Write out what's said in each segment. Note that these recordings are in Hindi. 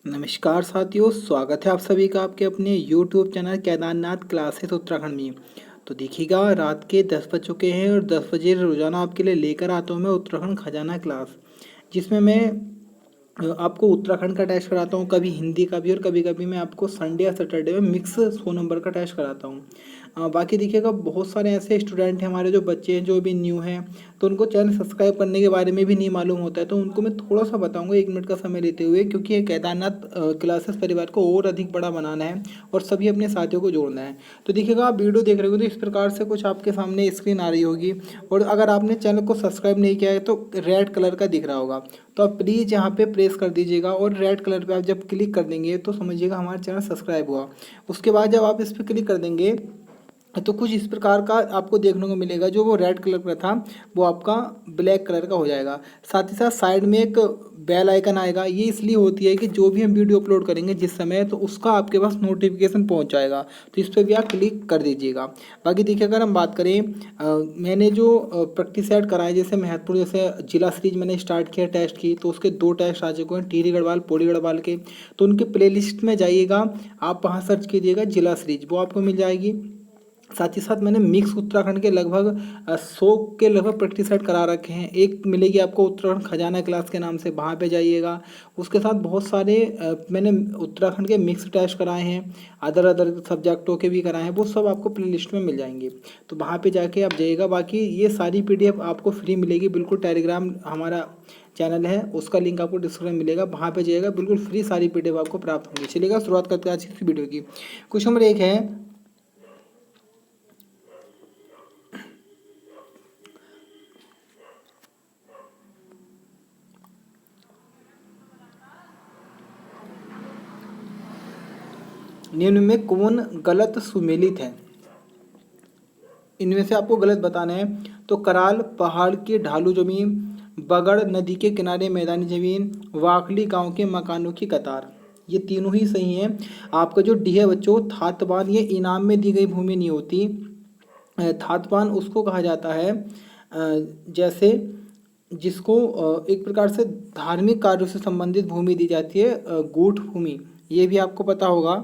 नमस्कार साथियों, स्वागत है आप सभी का आपके अपने YouTube channel Kedarnath classes Uttarakhand में। तो देखिएगा, रात के 10 बज चुके हैं और 10 बजे रोज़ाना आपके लिए लेकर आता हूँ मैं उत्तराखंड खजाना क्लास, जिसमें मैं आपको उत्तराखंड का टेस्ट कराता हूँ, कभी हिंदी का भी और कभी कभी मैं आपको संडे या सैटरडे में मिक्स 100 नंबर का टेस्ट कराता हूँ। बाकी देखिएगा, बहुत सारे ऐसे स्टूडेंट हैं, हमारे जो बच्चे हैं जो भी न्यू हैं, तो उनको चैनल सब्सक्राइब करने के बारे में भी नहीं मालूम होता है, तो उनको मैं थोड़ा सा बताऊंगा 1 मिनट का समय लेते हुए, क्योंकि ये केदारनाथ क्लासेस परिवार को और अधिक बड़ा बनाना है और सभी अपने साथियों को जोड़ना है। तो देखिएगा, आप वीडियो देख रहे हो तो इस प्रकार से कुछ आपके सामने स्क्रीन आ रही होगी, और अगर आपने चैनल को सब्सक्राइब नहीं किया है तो रेड कलर का दिख रहा होगा, तो आप प्लीज़ यहाँ पे प्रेस कर दीजिएगा, और रेड कलर पे आप जब क्लिक कर देंगे तो समझिएगा हमारा चैनल सब्सक्राइब हुआ। उसके बाद जब आप इस पर क्लिक कर देंगे तो कुछ इस प्रकार का आपको देखने को मिलेगा, जो वो रेड कलर का था वो आपका ब्लैक कलर का हो जाएगा। साथ ही साथ साइड में एक बेल आइकन आएगा, ये इसलिए होती है कि जो भी हम वीडियो अपलोड करेंगे जिस समय, तो उसका आपके पास नोटिफिकेशन पहुंच जाएगा, तो इस पर भी आप क्लिक कर दीजिएगा। बाकी देखिए, अगर हम बात करें मैंने जो प्रैक्टिस सेट कराए, जैसे महत्वपूर्ण, जैसे जिला सीरीज मैंने स्टार्ट किया टेस्ट की, तो उसके 2 टेस्ट आ चुके हैं, टिहरी गढ़वाल पौड़ी गढ़वाल के। तो उनके प्लेलिस्ट में जाइएगा, आप वहाँ सर्च कीजिएगा जिला सीरीज, वो आपको मिल जाएगी। साथ ही साथ मैंने मिक्स उत्तराखंड के लगभग 100 के लगभग प्रैक्टिस सेट करा रखे हैं। एक मिलेगी आपको उत्तराखंड खजाना क्लास के नाम से, वहाँ पे जाइएगा। उसके साथ बहुत सारे मैंने उत्तराखंड के मिक्स टेस्ट कराए हैं, अदर अदर सब्जेक्टों के भी कराए हैं, वो सब आपको प्लेलिस्ट में मिल जाएंगे, तो वहाँ पे जाके आप जाइएगा। बाकी ये सारी PDF आपको फ्री मिलेगी बिल्कुल। टेलीग्राम हमारा चैनल है, उसका लिंक आपको डिस्क्रिप्शन में मिलेगा, वहाँ पे जाइएगा, बिल्कुल फ्री सारी PDF आपको प्राप्त होंगी। चलिएगा, शुरुआत करते हैं आज की वीडियो की। क्वेश्चन नंबर 1 है, निम्न में कौन गलत सुमेलित है? इनमें से आपको गलत बताना है। तो कराल पहाड़ की ढालू जमीन, बगड़ नदी के किनारे मैदानी जमीन, वाखली गांव के मकानों की कतार, ये तीनों ही सही हैं। आपका जो डी है बच्चों, थातबान, ये इनाम में दी गई भूमि नहीं होती। थातबान उसको कहा जाता है जैसे जिसको एक प्रकार से धार्मिक कार्यों से संबंधित भूमि दी जाती है, गूढ़ भूमि, ये भी आपको पता होगा।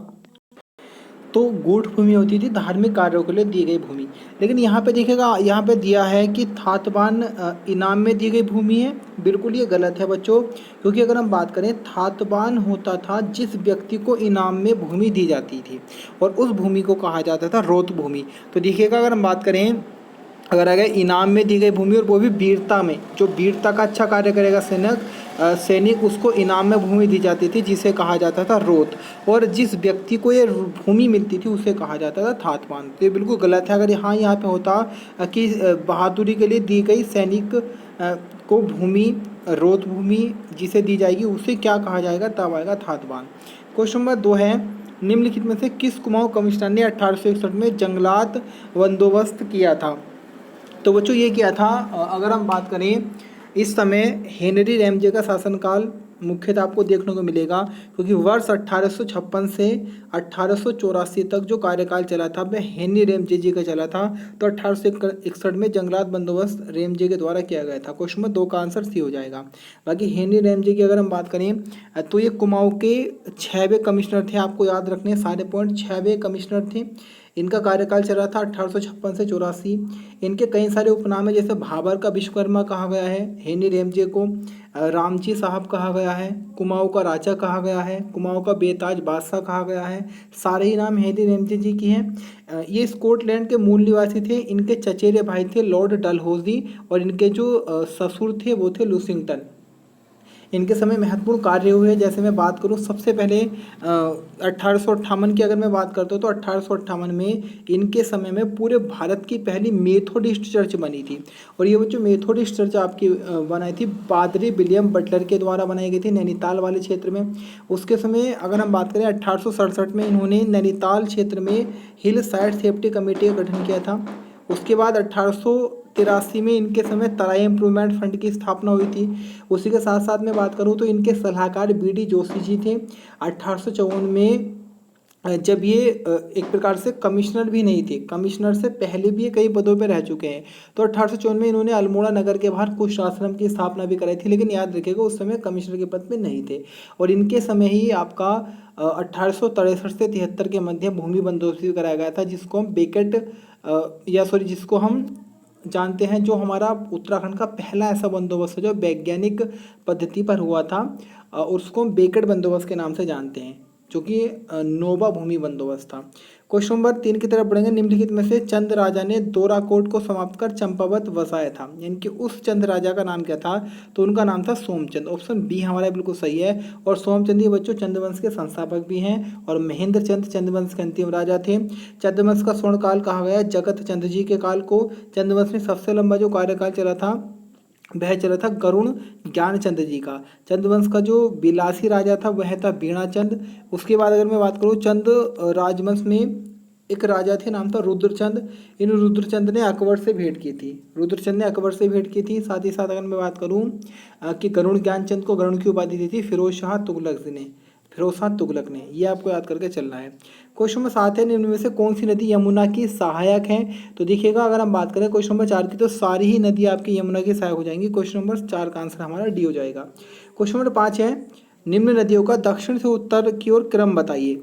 तो गूढ़ भूमि होती थी धार्मिक कार्यों के लिए दी गई भूमि। लेकिन यहाँ पे देखिएगा, यहाँ पे दिया है कि थातबान इनाम में दी गई भूमि है, बिल्कुल ये गलत है बच्चों। क्योंकि अगर हम बात करें, थातबान होता था जिस व्यक्ति को इनाम में भूमि दी जाती थी, और उस भूमि को कहा जाता था रोत भूमि। तो देखिएगा, अगर हम बात करें, अगर अगर इनाम में दी गई भूमि और वो भी वीरता में, जो वीरता का अच्छा कार्य करेगा सैनिक, उसको इनाम में भूमि दी जाती थी, जिसे कहा जाता था रोत। और जिस व्यक्ति को ये भूमि मिलती थी उसे कहा जाता था थातवान। तो ये बिल्कुल गलत है। अगर यहाँ पे होता कि बहादुरी के लिए दी गई सैनिक को भूमि, रोत भूमि जिसे दी जाएगी, उसे क्या कहा जाएगा? तब आएगा थातवान। क्वेश्चन नंबर 2 है, निम्नलिखित में से किस कुमाऊं कमिश्नर ने 1861 में जंगलात बंदोबस्त किया था? तो बच्चों ये क्या था, अगर हम बात करें, इस समय हेनरी रैमजे का शासनकाल मुख्यतः आपको देखने को मिलेगा, क्योंकि वर्ष 1856 से 1884 तक जो कार्यकाल चला था वह हेनरी रैमजे जी का चला था। तो 1861 में जंगलात बंदोबस्त रैमजे के द्वारा किया गया था। क्वेश्चन नंबर 2 का आंसर सी हो जाएगा। बाकी हेनरी रैमजे की अगर हम बात करें, तो ये कुमाऊं के 6वें कमिश्नर थे। आपको याद रखने सारे पॉइंट, 6वें कमिश्नर थे। इनका कार्यकाल चला था 1856 से 84। इनके कई सारे उपनाम है, जैसे भाबर का विश्वकर्मा कहा गया है हेनरी रैमजे को, रामजी साहब कहा गया है, कुमाऊं का राजा कहा गया है, कुमाऊं का बेताज बादशाह कहा गया है। सारे ही नाम हेनरी रैमजे जी की हैं। ये स्कॉटलैंड के मूल निवासी थे। इनके चचेरे भाई थे लॉर्ड डलहौजी, और इनके जो ससुर थे वो थे लुसिंगटन। इनके समय महत्वपूर्ण कार्य हुए, जैसे मैं बात करूं, सबसे पहले 1858 की अगर मैं बात करता हूँ, तो 1858 में इनके समय में पूरे भारत की पहली मेथोडिस्ट चर्च बनी थी। और ये जो मेथोडिस्ट चर्च आपकी बनाई थी, पादरी विलियम बटलर के द्वारा बनाई गई थी नैनीताल वाले क्षेत्र में। उसके समय अगर हम बात करें, 1867 में इन्होंने नैनीताल क्षेत्र में हिल साइड सेफ्टी कमेटी का गठन किया था। उसके बाद 1883 में इनके समय तराई इम्प्रूवमेंट फंड की स्थापना हुई थी। उसी के साथ साथ मैं बात करूं तो इनके सलाहकार BD जोशी जी थे। 1854 में जब ये एक प्रकार से कमिश्नर भी नहीं थे, कमिश्नर से पहले भी ये कई पदों पर रह चुके हैं। तो 1854 में इन्होंने अल्मोड़ा नगर के बाहर कुछ आश्रम की स्थापना भी कराई थी, लेकिन याद रखिएगा उस समय कमिश्नर के पद पे नहीं थे। और इनके समय ही आपका 1863 से 73 के मध्य भूमि बंदोबस्त भी कराया गया था, जिसको हम बेकेट जिसको हम जानते हैं, जो हमारा उत्तराखंड का पहला ऐसा बंदोबस्त है जो वैज्ञानिक पद्धति पर हुआ था, उसको हम बेकड़ बंदोबस्त के नाम से जानते हैं, जो कि नोबा भूमि बंदोबस्त था। क्वेश्चन नंबर 3 की तरफ बढ़ेंगे। निम्नलिखित में से चंद राजा ने दोराकोट को समाप्त कर चंपावत बसाया था, यानी कि उस चंद राजा का नाम क्या था? तो उनका नाम था सोमचंद। ऑप्शन बी हमारा बिल्कुल सही है। और सोमचंद ये बच्चों चंद्रवंश के संस्थापक भी हैं और महेंद्र चंद चंद्रवंश के अंतिम राजा थे। चंद्रवंश का स्वर्ण काल कहा गया जगत चंद्र जी के काल को। चंद्रवंश में सबसे लंबा जो कार्यकाल चला था वह चला था गरुण ज्ञानचंद जी का। चंद्रवंश का जो बिलासी राजा था वह था बीणाचंद। उसके बाद अगर मैं बात करूँ चंद राजवंश में एक राजा थे, नाम था रुद्रचंद। इन रुद्रचंद ने अकबर से भेंट की थी, रुद्रचंद ने अकबर से भेंट की थी। साथ ही साथ अगर मैं बात करूँ कि गरुण ज्ञानचंद को गरुण की उपाधि दी थी फिरोज शाह तुगलक ने, फिरोज शाह तुगलक ने। ये आपको याद करके चलना है। क्वेश्चन नंबर 7 है, निम्न में से कौन सी नदी यमुना की सहायक है? तो देखिएगा अगर हम बात करें क्वेश्चन नंबर 4 की, तो सारी ही नदी आपकी यमुना की सहायक हो जाएंगी। क्वेश्चन नंबर 4 का आंसर हमारा डी हो जाएगा। क्वेश्चन नंबर 5 है, निम्न नदियों का दक्षिण से उत्तर की ओर क्रम बताइए।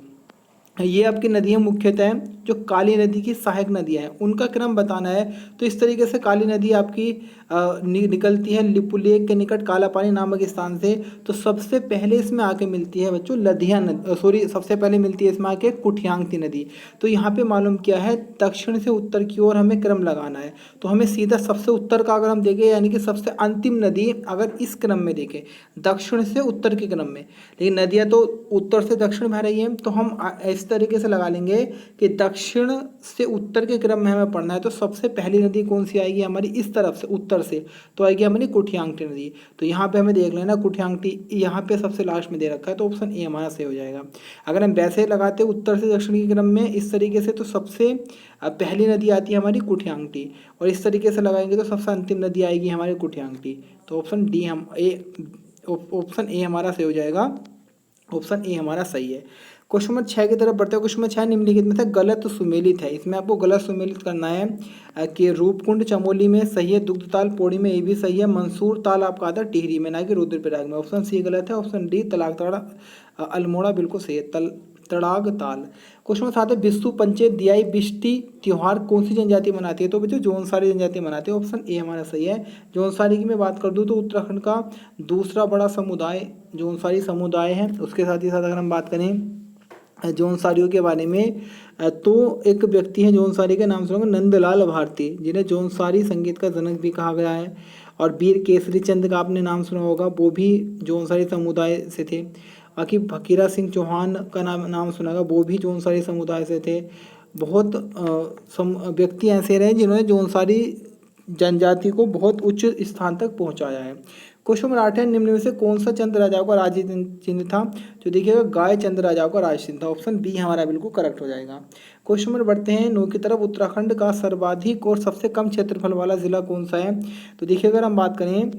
ये आपकी नदियाँ मुख्यतः जो काली नदी की सहायक नदियाँ हैं उनका क्रम बताना है। तो इस तरीके से काली नदी आपकी निकलती है लिपुलेख के निकट कालापानी नामक स्थान से। तो सबसे पहले इसमें आके मिलती है बच्चों लधिया नदी, सबसे पहले मिलती है इसमें आके कुठियांगती नदी। तो यहाँ पे मालूम किया है दक्षिण से उत्तर की ओर हमें क्रम लगाना है। तो हमें सीधा सबसे उत्तर का अगर हम देखें, यानी कि सबसे अंतिम नदी अगर इस क्रम में देखें दक्षिण से उत्तर के क्रम में, लेकिन नदियाँ तो उत्तर से दक्षिण बह रही हैं, तो हम इस तरीके से लगा लेंगे कि दक्षिण से उत्तर के क्रम में हमें पढ़ना है। तो सबसे पहली नदी कौन सी आएगी हमारी इस तरफ से उत्तर से? तो आएगी हमारी कुठियांगटी नदी। तो यहाँ पे हमें देख लेना कुठियांगटी यहाँ पे सबसे लास्ट में दे रखा है, तो ऑप्शन ए हमारा सही हो जाएगा। अगर हम वैसे लगाते उत्तर से दक्षिण के क्रम में इस तरीके से, तो सबसे पहली नदी आती है हमारी कुठियांगटी, और इस तरीके से लगाएंगे तो सबसे अंतिम नदी आएगी हमारी कुठियांगटी। तो ऑप्शन डी ऑप्शन ए हमारा सही हो जाएगा। ऑप्शन ए हमारा सही है। क्वेश्चन नंबर 6 की तरफ बढ़ते हैं। क्वेश्चन नंबर 6 निम्नलिखित में से गलत सुमेलित है। इसमें आपको गलत सुमेलित करना है कि रूपकुंड चमोली में सही है, दुग्धताल पौड़ी में ये भी सही है, मंसूर ताल आपका आता है टिहरी में, ना कि रुद्रप्रयाग में। ऑप्शन सी गलत है। ऑप्शन डी तलाक तड़ा अल्मोड़ा बिल्कुल सही है, तड़ाग ताल। क्वेश्चन नंबर 7 है, विश्व पंचायत दियाई बिष्टी त्योहार कौन सी जनजाति मनाती है? तो बच्चों जौनसारी जनजाति मनाती है। ऑप्शन ए हमारा सही है। जौनसारी की मैं बात कर दूं तो उत्तराखंड का दूसरा बड़ा समुदाय जौनसारी समुदाय है। उसके साथ ही साथ अगर हम बात करें जौनसारियों के बारे में, तो एक व्यक्ति है जौनसारी का नाम सुनोगे नंदलाल भारती, जिन्हें जौनसारी संगीत का जनक भी कहा गया है। और वीर केसरी चंद का आपने नाम सुना होगा, वो भी जौनसारी समुदाय से थे। बाकी फकीरा सिंह चौहान का नाम सुना होगा, वो भी जौनसारी समुदाय से थे। बहुत व्यक्ति ऐसे रहे जिन्होंने जौनसारी जनजाति को बहुत उच्च स्थान तक पहुंचाया है। क्वेश्चन नंबर 8 है, निम्न में से कौन सा चंद राजाओं का राज्य चिन्ह था? तो देखिएगा गाय चंद राजाओं का राज्य चिन्ह था। ऑप्शन बी हमारा बिल्कुल करेक्ट हो जाएगा। क्वेश्चन नंबर बढ़ते हैं 9 की तरफ। उत्तराखंड का सर्वाधिक और सबसे कम क्षेत्रफल वाला जिला कौन सा है? तो देखिए अगर हम बात करें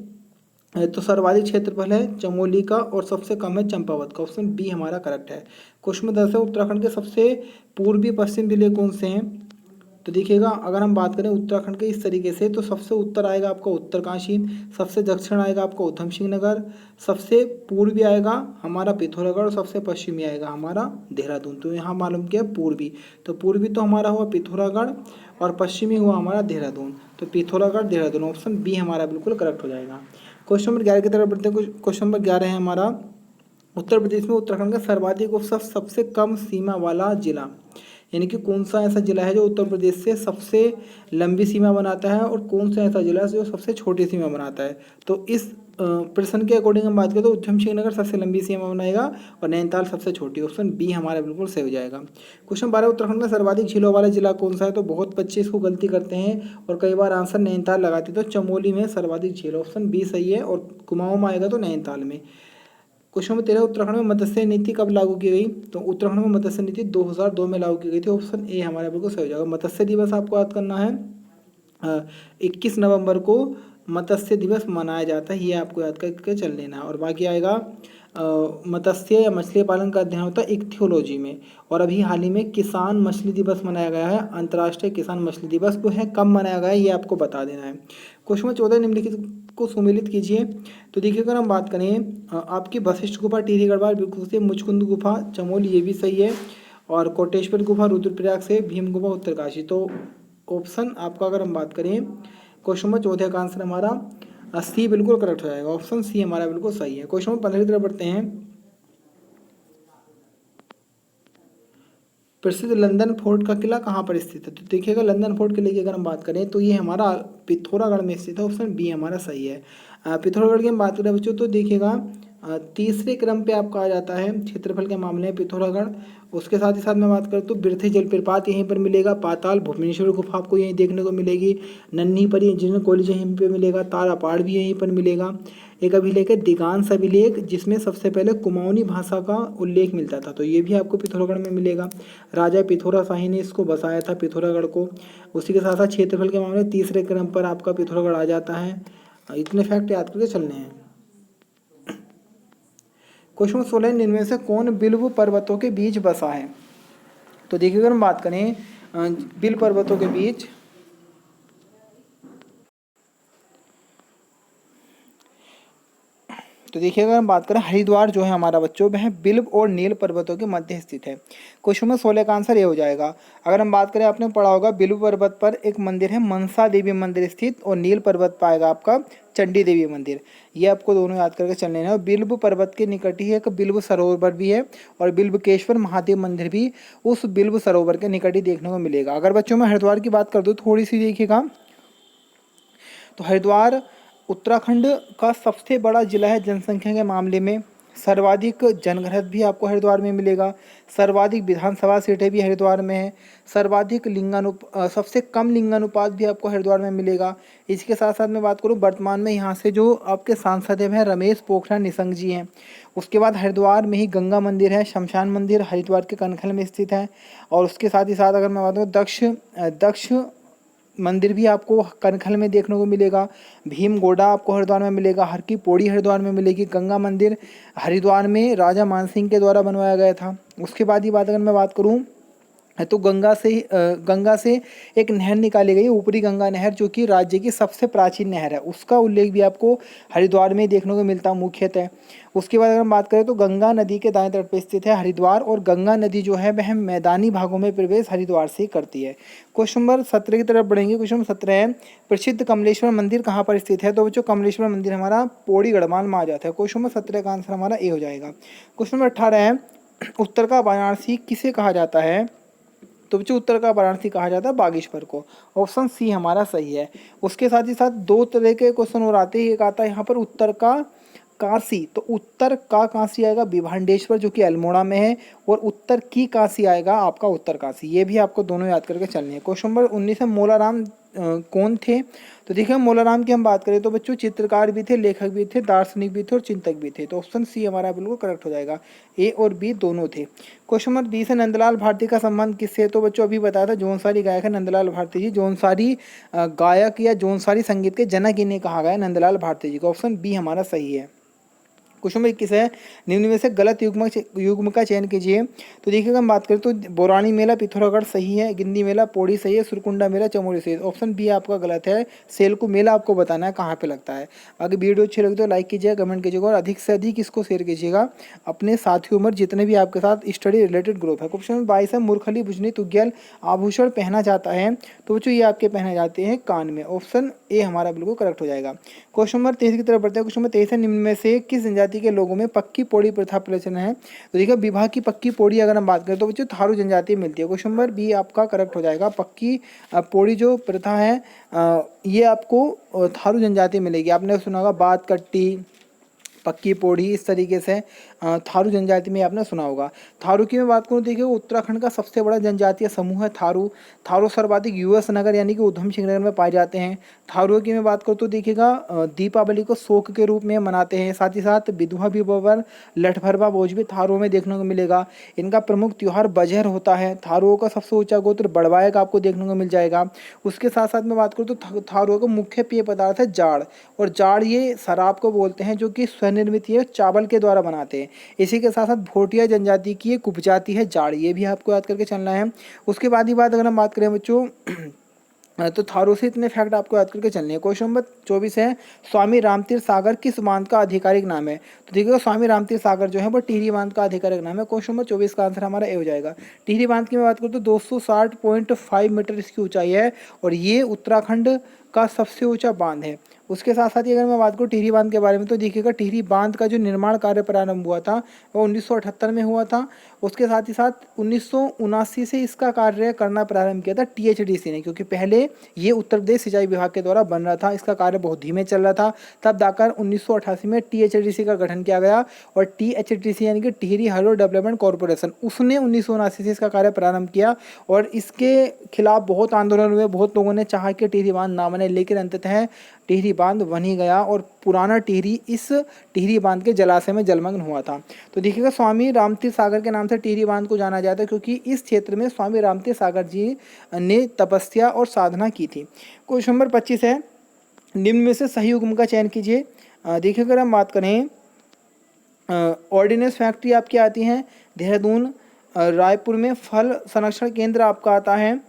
तो सर्वाधिक क्षेत्रफल है चमोली का और सबसे कम है चंपावत का। ऑप्शन बी हमारा करेक्ट है। क्वेश्चन नंबर 10 है, उत्तराखंड के सबसे पूर्वी पश्चिम जिले कौन से हैं? तो देखिएगा अगर हम बात करें उत्तराखंड के इस तरीके से, तो सबसे उत्तर आएगा आपका उत्तरकाशी, सबसे दक्षिण आएगा आपका उधम सिंह नगर, सबसे पूर्वी आएगा हमारा पिथौरागढ़ और सबसे पश्चिमी आएगा हमारा देहरादून। तो यहाँ मालूम किया पूर्वी, तो पूर्वी तो हमारा हुआ पिथौरागढ़ और पश्चिमी हुआ हमारा देहरादून। तो पिथौरागढ़ देहरादून, ऑप्शन बी हमारा बिल्कुल करेक्ट हो जाएगा। क्वेश्चन नंबर 11 की तरफ बढ़ते हैं। क्वेश्चन नंबर 11 है हमारा, उत्तर प्रदेश में उत्तराखंड का सर्वाधिक और सबसे कम सीमा वाला जिला, यानी कि कौन सा ऐसा जिला है जो उत्तर प्रदेश से सबसे लंबी सीमा बनाता है और कौन सा ऐसा जिला है जो सबसे छोटी सीमा बनाता है? तो इस प्रश्न के अकॉर्डिंग हम बात करें तो उधम सिंह नगर सबसे लंबी सीमा बनाएगा और नैनीताल सबसे छोटी। ऑप्शन बी हमारा बिल्कुल सही हो जाएगा। क्वेश्चन 12, उत्तराखंड का सर्वाधिक झीलों वाला जिला कौन सा है? तो बहुत बच्चे इसको गलती करते हैं और कई बार आंसर नैनीताल लगाते हैं। तो चमोली में सर्वाधिक झील, ऑप्शन बी सही है, और कुमाऊं में आएगा तो नैनीताल में। क्वेश्चन नंबर 13, उत्तराखंड में मत्स्य नीति कब लागू की गई? तो उत्तराखंड में मत्स्य नीति 2002 में लागू की गई थी। ऑप्शन ए हमारा बिल्कुल सही हो जाएगा। मत्स्य दिवस आपको याद करना है 21 नवंबर को मत्स्य दिवस मनाया जाता है, ये आपको याद करके चल लेना है। और बाकी आएगा मत्स्य या मछली पालन का अध्ययन होता है इक्थियोलॉजी में। और अभी हाल ही में किसान मछली दिवस मनाया गया है, अंतर्राष्ट्रीय किसान मछली दिवस वो है, कब मनाया गया है ये आपको बता देना है। क्वेश्चन नंबर 14 निम्नलिखित को सुमेलित कीजिए। तो देखिए अगर हम बात करें आपकी वशिष्ठ गुफा, टिहरी गढ़वाल बिल्कुल से, मुचकुंद गुफा चमोली ये भी सही है, और कोटेश्वर गुफा रुद्रप्रयाग से, भीम गुफा उत्तरकाशी। तो ऑप्शन आपका अगर हम बात करें क्वेश्चन नंबर 14 का आंसर हमारा सी बिल्कुल करेक्ट हो जाएगा, ऑप्शन सी हमारा बिल्कुल सही है। क्वेश्चन नंबर 15 की तरफ बढ़ते हैं। प्रसिद्ध लंदन फोर्ट का किला कहाँ पर स्थित है? तो देखिएगा लंदन फोर्ट किले की अगर हम बात करें तो ये हमारा पिथौरागढ़ में स्थित है, ऑप्शन बी हमारा सही है। पिथौरागढ़ की हम बात करें बच्चों तो देखिएगा तीसरे क्रम पे आपका आ जाता है क्षेत्रफल के मामले में पिथौरागढ़। उसके साथ ही साथ मैं बात करूँ तो बिरथी जलप्रपात यहीं पर मिलेगा, पाताल भुवनेश्वर गुफा आपको यहीं देखने को मिलेगी, नन्ही परी इंजीनियरिंग कॉलेज यहीं पर मिलेगा, तारा पहाड़ भी यहीं पर मिलेगा। एक अभिलेख है दिगांश अभिलेख जिसमें सबसे पहले कुमाऊनी भाषा का उल्लेख मिलता था, तो ये भी आपको पिथौरागढ़ में मिलेगा। राजा पिथौरा शाही ने इसको बसाया था पिथौरागढ़ को। उसी के साथ साथ क्षेत्रफल के मामले में तीसरे क्रम पर आपका पिथौरागढ़ आ जाता है। इतने फैक्ट याद करके चलने हैं। क्वेश्चन 16 इनमें से कौन बिल्व पर्वतों के बीच बसा है? तो देखिए अगर हम बात करें बिल्व पर्वतों के बीच, तो देखिए अगर हम बात करें हरिद्वार जो है हमारा बच्चों वह बिल्व और नील पर्वतों के मध्य स्थित है। क्वेश्चन में 16 का आंसर ये हो जाएगा। अगर हम बात करें आपने पढ़ा होगा बिल्व पर्वत पर एक मंदिर है मनसा देवी मंदिर स्थित, और नील पर्वत पाएगा आपका चंडी देवी मंदिर। ये आपको दोनों याद करके चलने हैं। और बिल्व पर्वत के निकट ही एक बिल्व सरोवर भी है, और बिल्वकेश्वर महादेव मंदिर भी उस बिल्व सरोवर के निकट ही देखने को मिलेगा। अगर बच्चों में हरिद्वार की बात कर दूँ थोड़ी सी देखिएगा, तो हरिद्वार उत्तराखंड का सबसे बड़ा जिला है जनसंख्या के मामले में, सर्वाधिक जनघनत्व भी आपको हरिद्वार में मिलेगा, सर्वाधिक विधानसभा सीटें भी हरिद्वार में है, सर्वाधिक सबसे कम लिंगानुपात भी आपको हरिद्वार में मिलेगा। इसके साथ साथ मैं बात करूं वर्तमान में यहाँ से जो आपके सांसद हैं रमेश पोखरियाल निशंक जी हैं। उसके बाद हरिद्वार में ही गंगा मंदिर है, शमशान मंदिर हरिद्वार के कनखल में स्थित है। और उसके साथ ही साथ अगर मैं बात करूँ दक्ष मंदिर भी आपको कनखल में देखने को मिलेगा, भीम गोडा आपको हरिद्वार में मिलेगा, हर की पौड़ी हरिद्वार में मिलेगी, गंगा मंदिर हरिद्वार में राजा मानसिंह के द्वारा बनवाया गया था। उसके बाद ही बात अगर मैं बात करूं तो गंगा से एक नहर निकाली गई, ऊपरी गंगा नहर जो कि राज्य की सबसे प्राचीन नहर है, उसका उल्लेख भी आपको हरिद्वार में देखने को मिलता है मुख्यतः। उसके बाद अगर हम बात करें तो गंगा नदी के दाएं तट पर स्थित है हरिद्वार, और गंगा नदी जो है वह मैदानी भागों में प्रवेश हरिद्वार से करती है। क्वेश्चन नंबर 17 की तरफ बढ़ेंगे। क्वेश्चन नंबर 17 है प्रसिद्ध कमलेश्वर मंदिर कहाँ पर स्थित है? तो बच्चों कमलेश्वर मंदिर हमारा पौड़ी गढ़वाल में आ जाता है। क्वेश्चन नंबर 17 का आंसर हमारा ए हो जाएगा। क्वेश्चन नंबर 18 है उत्तर का वाराणसी किसे कहा जाता है? तो बच्चों उत्तर का वाराणसी कहा जाता है बागेश्वर को, ऑप्शन सी हमारा सही है। उसके साथ ही साथ दो तरह के क्वेश्चन और आते हैं, एक आता है यहाँ पर उत्तर का काशी, तो उत्तर का काशी आएगा भिवांडेश्वर जो कि अल्मोड़ा में है, और उत्तर की काशी आएगा आपका उत्तर काशी। ये भी आपको दोनों याद करके चलनी है। क्वेश्चन नंबर 19 है मोलाराम कौन थे? तो देखिए मोलाराम की हम बात करें तो बच्चों चित्रकार भी थे, लेखक भी थे, दार्शनिक भी थे और चिंतक भी थे, तो ऑप्शन सी हमारा बिल्कुल करेक्ट हो जाएगा, ए और बी दोनों थे। क्वेश्चन नंबर 20 है नंदलाल भारती का संबंध किससे? तो बच्चों अभी बताया था जौनसारी गायक है नंदलाल भारती जी, जौनसारी गायक या जौनसारी संगीत के जनक इन्हें कहा गया नंदलाल भारती जी को, ऑप्शन बी हमारा सही है। क्वेश्चन नंबर 21 है निम्न में से गलत युग्म का चयन कीजिए। तो देखिएगा हम बात करें तो बौरानी मेला पिथौरागढ़ सही है, गिंदी मेला पौड़ी सही है, सुरकुंडा मेला चमोली सही है, ऑप्शन बी आपका गलत है। सेलकू मेला आपको बताना है कहाँ पे लगता है। बाकी वीडियो अच्छी लगी तो लाइक कीजिएगा, कमेंट कीजिएगा, और अधिक से अधिक इसको शेयर कीजिएगा अपने साथी उम्र जितने भी आपके साथ स्टडी रिलेटेड ग्रुप है। क्वेश्चन नंबर 22 है मूर्खली भुजनी तुग्यल आभूषण पहना जाता है? तो बच्चों ये आपके पहने जाते हैं कान में, ऑप्शन ए हमारा बिल्कुल करेक्ट हो जाएगा। क्वेश्चन नंबर 23 की तरफ बढ़ते हैं। क्वेश्चन नंबर 23 है निम्न में से किस जनजाति के लोगों में पक्की पौड़ी प्रथा प्रचलन है? तो देखिए विवाह की पक्की पौड़ी अगर हम बात करें तो बच्चों थारू जनजाति में मिलती है, क्वेश्चन नंबर बी आपका करेक्ट हो जाएगा। पक्की पौड़ी जो प्रथा है ये आपको थारू जनजाति मिलेगी। आपने सुना होगा बात कट्टी पक्की पौड़ी, इस तरीके से थारू जनजाति में आपने सुना होगा। थारू की मैं बात करूँ देखिए उत्तराखंड का सबसे बड़ा जनजातीय समूह है थारू। थारू सर्वाधिक यूएस नगर यानी कि उधम सिंह नगर में पाए जाते हैं। थारू की मैं बात करूँ तो देखिएगा दीपावली को शोक के रूप में मनाते हैं, साथ ही साथ विधवा विवाह लठभरवा भोज भी थारू में देखने को मिलेगा। इनका प्रमुख त्यौहार बजहर होता है। थारुओं का सबसे ऊंचा गोत्र बड़वायक आपको देखने को मिल जाएगा। उसके साथ साथ मैं बात करूँ तो थारुओं का मुख्य पेय पदार्थ है जाड़, और जाड़ ये शराब को बोलते हैं जो कि घर निर्मित ये चावल के द्वारा बनाते हैं। इसी के साथ साथ भोटिया जनजाति की एक उपजाति है जाड़, ये भी आपको याद करके चलना है। उसके बाद ही बात अगर हम बात करें बच्चों तो थारू से इतने फैक्ट आपको याद करके चलने हैं। क्वेश्चन नंबर 24 है, स्वामी रामतीर्थ सागर किस बांध का आधिकारिक नाम है? तो देखिएगा स्वामी रामतीर्थ सागर जो है वो टिहरी बांध का आधिकारिक नाम है। क्वेश्चन नंबर 24 का आंसर हमारा ए हो जाएगा। टिहरी बांध की मैं बात करूँ तो 260.5 मीटर इसकी ऊंचाई है और ये उत्तराखंड का सबसे ऊंचा बांध है। उसके साथ साथ ही अगर मैं बात करूँ टिहरी बांध के बारे में तो देखिएगा टिहरी बांध का जो निर्माण कार्य प्रारंभ हुआ था वो 1978 में हुआ था। उसके साथ ही साथ 1979 से इसका कार्य करना प्रारंभ किया था टीएचडीसी ने, क्योंकि पहले ये उत्तर प्रदेश सिंचाई विभाग के द्वारा बन रहा था, इसका कार्य बहुत धीमे चल रहा था। तब जाकर 1988 में टीएचडीसी का गठन किया गया और टीएचडीसी यानी कि टिहरी हर्बल डेवलपमेंट कॉर्पोरेशन, उसने 1979 से इसका कार्य प्रारंभ किया और इसके खिलाफ बहुत आंदोलन हुए, बहुत लोगों ने चाहा कि टिहरी बांध ना बने, लेकिन अंततः टिहरी बांध बन ही गया और पुराना टिहरी इस टिहरी बांध के जलाशय में जलमग्न हुआ था। तो देखिएगा स्वामी रामतीर्थ सागर के नाम से टिहरी बांध को जाना जाता है क्योंकि इस क्षेत्र में स्वामी रामतीर्थ सागर जी ने तपस्या और साधना की थी। क्वेश्चन नंबर 25 है, निम्न में से सही उद्गम का चयन कीजिए। देखिए अगर हम बात करें ऑर्डिनेंस फैक्ट्री आपकी आती है देहरादून, रायपुर में फल संरक्षण केंद्र आपका आता है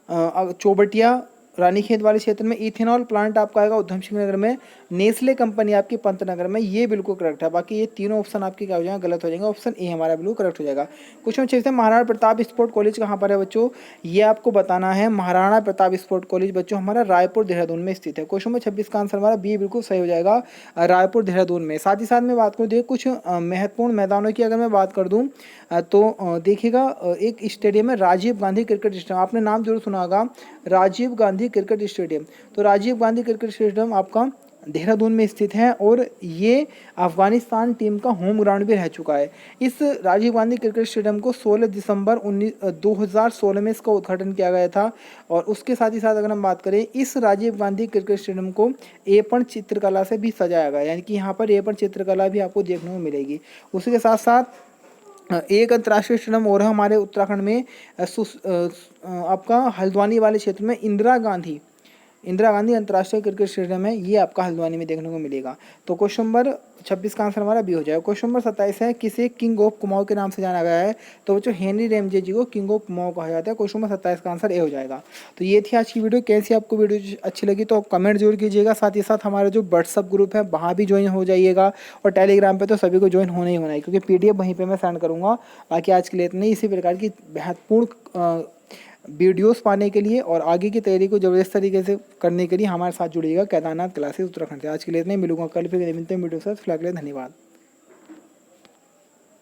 चौबटिया रानीखेत वाले क्षेत्र में, इथेनॉल प्लांट आपका आएगा उधम सिंह नगर में, नेस्ले कंपनी आपकी पंतनगर में, ये बिल्कुल करेक्ट है। बाकी ये तीनों ऑप्शन आपके क्या हो जाएंगे, गलत हो जाएंगे। ऑप्शन ए हमारा बिल्कुल करेक्ट हो जाएगा। क्वेश्चन 6 से महाराणा प्रताप स्पोर्ट कॉलेज कहाँ पर है बच्चों, ये आपको बताना है। महाराणा प्रताप स्पोर्ट कॉलेज बच्चों हमारा रायपुर देहरादून में स्थित है। क्वेश्चन नंबर 26 का आंसर हमारा बी बिल्कुल सही हो जाएगा, रायपुर देहरादून में। साथ ही साथ मैं बात करूँ देखिए कुछ महत्वपूर्ण मैदानों की अगर मैं बात कर दूँ तो देखिएगा एक स्टेडियम है राजीव गांधी क्रिकेट स्टेडियम, आपने नाम जरूर सुना होगा राजीव गांधी क्रिकेट स्टेडियम। तो राजीव गांधी क्रिकेट स्टेडियम आपका देहरादून में स्थित है और ये अफगानिस्तान टीम का होम ग्राउंड भी रह चुका है। इस राजीव गांधी क्रिकेट स्टेडियम को 16 दिसंबर 2016 में इसका उद्घाटन किया गया था। और उसके साथ ही साथ अगर हम बात करें इस राजीव गांधी क्रिकेट स्टेडियम को एपण चित्रकला से भी सजाया गया, यानी कि यहाँ पर एपण चित्रकला भी आपको देखने को मिलेगी। उसके साथ साथ एक अंतर्राष्ट्रीय स्टेडियम और है हमारे उत्तराखंड में आपका हल्द्वानी वाले क्षेत्र में इंदिरा गांधी अंतर्राष्ट्रीय क्रिकेट स्टेडियम है, ये आपका हल्द्वानी में देखने को मिलेगा। तो क्वेश्चन नंबर 26 का आंसर हमारा बी हो जाएगा। क्वेश्चन नंबर 27 है, किसे किंग ऑफ कुमाऊं के नाम से जाना गया है? तो बच्चों हेनरी रेमजे जी को किंग ऑफ कुमाऊं कहा जाता है। क्वेश्चन नंबर 27 का आंसर ए हो जाएगा। तो ये थी आज की वीडियो। कैसी आपको वीडियो अच्छी लगी तो कमेंट जरूर कीजिएगा। साथ ही साथ हमारा जो व्हाट्सअप ग्रुप है वहाँ भी ज्वाइन हो जाइएगा और टेलीग्राम पर तो सभी को ज्वाइन होना ही होना है, क्योंकि PDF वहीं पर मैं सेंड करूँगा। बाकी आज के लिए इतनी, इसी प्रकार की महत्वपूर्ण वीडियोस पाने के लिए और आगे की तैयारी को ज़बरदस्त तरीके से करने के लिए हमारे साथ जुड़िएगा केदारनाथ क्लासेस उत्तराखंड से। आज के लिए इतने, मिलूंगा कल फिर मिलते हैं वीडियो के साथ। फिलहाल के लिए धन्यवाद।